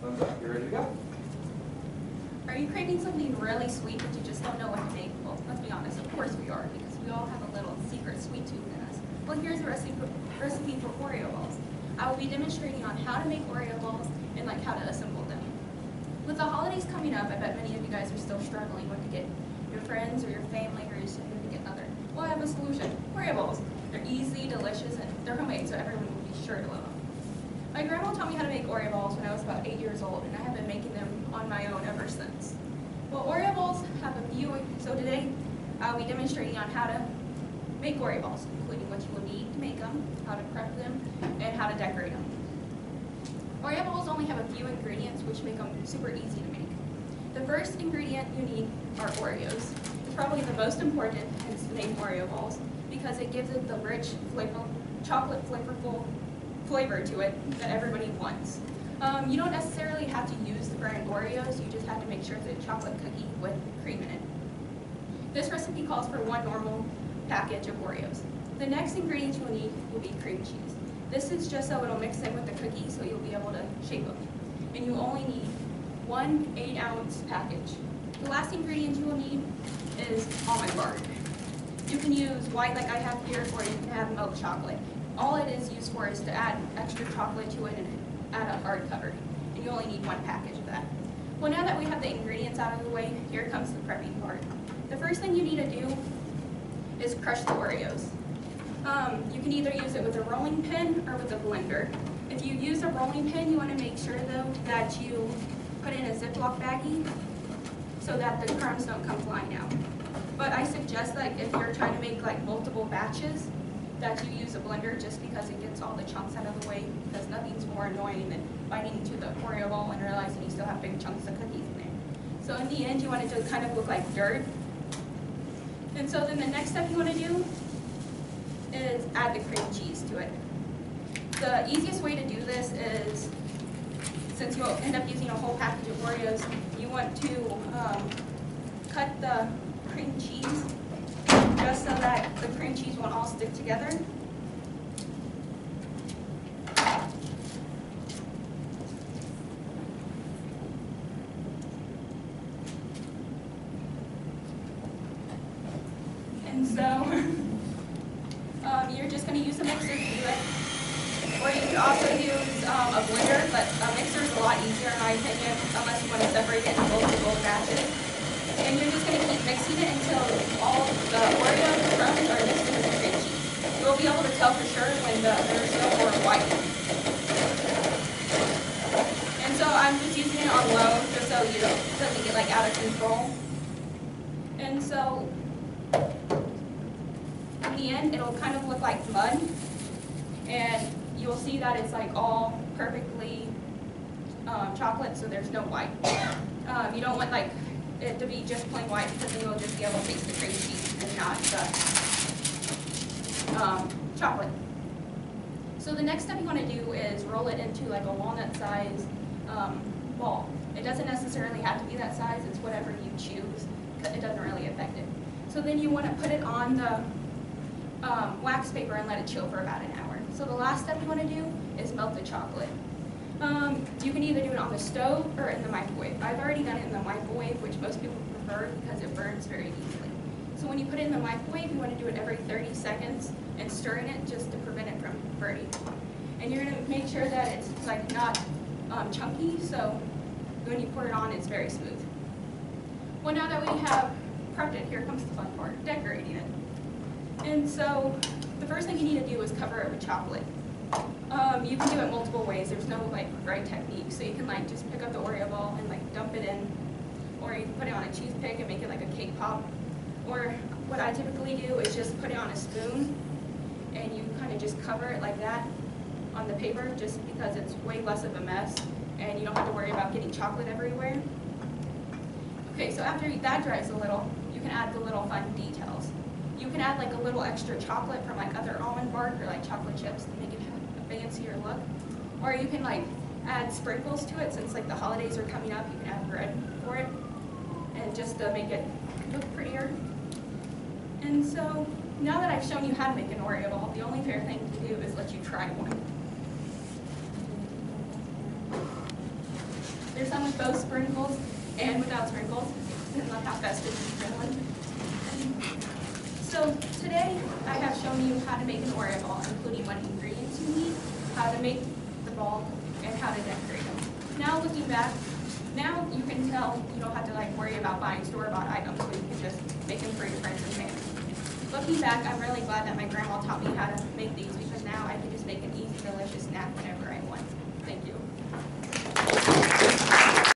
Thumbs up. You're ready to go. Are you craving something really sweet but you just don't know what to make? Well, let's be honest, of course we are, because we all have a little secret sweet tooth in us. Well, here's a recipe for Oreo balls. I will be demonstrating on how to make Oreo balls and like how to assemble them. With the holidays coming up, I bet many of you guys are still struggling with to get your friends or your family or your significant other. Well, I have a solution. Oreo balls. They're easy, delicious, and they're homemade, so everyone will be sure to love them. My grandma taught me how to make Oreo balls when I was about 8 years old, and I have been making them on my own ever since. Well, Oreo balls have a few, so today I'll be demonstrating on how to make Oreo balls, including what you will need to make them, how to prep them, and how to decorate them. Oreo balls only have a few ingredients which make them super easy to make. The first ingredient you need are Oreos. It's probably the most important hence the name Oreo balls because it gives it the rich, chocolate flavorful flavor to it that everybody wants. You don't necessarily have to use the brand Oreos, you just have to make sure it's a chocolate cookie with cream in it. This recipe calls for 1 normal package of Oreos. The next ingredient you will need will be cream cheese. This is just so it'll mix in with the cookie so you'll be able to shape them. And you only need 1 8-ounce package. The last ingredient you will need is almond bark. You can use white like I have here, or you can have milk chocolate. All it is used for is to add extra chocolate to it and add a hard cover. And you only need 1 package of that. Well, now that we have the ingredients out of the way, here comes the prepping part. The first thing you need to do is crush the Oreos. You can either use it with a rolling pin or with a blender. If you use a rolling pin, you want to make sure though that you put it in a Ziploc baggie so that the crumbs don't come flying out. But I suggest like if you're trying to make like multiple batches, that you use a blender just because it gets all the chunks out of the way, because nothing's more annoying than biting into the Oreo ball and realizing you still have big chunks of cookies in there. So in the end, you want it to kind of look like dirt. And so then the next step you want to do is add the cream cheese to it. The easiest way to do this is, since you'll end up using a whole package of Oreos, you want to cut the cream cheese just so that the cream cheese won't all stick together. And so you're just going to use a mixer to do it. Or you could also use a blender, but a mixer is a lot easier in my opinion, unless you want to separate it into multiple batches. And you're just going to keep mixing it until all the Oreo crumbs are mixed in with the cream cheese. You'll be able to tell for sure when there's no more white. And so I'm just using it on low, just so it doesn't get like out of control. And so in the end, it'll kind of look like mud. And you'll see that it's like all perfectly chocolate, so there's no white. You don't want like it to be just plain white because then you'll just be able to taste the cream cheese and not the chocolate. So the next step you want to do is roll it into like a walnut size ball. It doesn't necessarily have to be that size, it's whatever you choose, because it doesn't really affect it. So then you want to put it on the wax paper and let it chill for about an hour. So the last step you want to do is melt the chocolate. You can either do it on the stove or in the microwave. I've already done it in the microwave, which most people prefer because it burns very easily. So when you put it in the microwave, you want to do it every 30 seconds and stirring it just to prevent it from burning. And you're going to make sure that it's like not chunky, so when you pour it on, it's very smooth. Well, now that we have prepped it, here comes the fun part, decorating it. And so the first thing you need to do is cover it with chocolate. You can do it multiple ways. There's no like right technique. So you can like just pick up the Oreo ball and like dump it in, or you can put it on a toothpick and make it like a cake pop. Or what I typically do is just put it on a spoon and you kind of just cover it like that on the paper, just because it's way less of a mess and you don't have to worry about getting chocolate everywhere. Okay, so after that dries a little, you can add the little fun details. You can add like a little extra chocolate from like other almond bark or like chocolate chips to make it have a fancier look. Or you can like add sprinkles to it, since like the holidays are coming up, you can add bread for it, and just to make it look prettier. And so now that I've shown you how to make an Oreo ball, the only fair thing to do is let you try one. There's some with both sprinkles and without sprinkles. And look how festive and friendly. So today I have shown you how to make an Oreo ball, including what ingredients you need, how to make the ball, and how to decorate them. Now looking back, now you can tell you don't have to worry about buying store-bought items, so you can just make them for your friends and family. Looking back, I'm really glad that my grandma taught me how to make these because now I can just make an easy, delicious snack whenever I want. Thank you.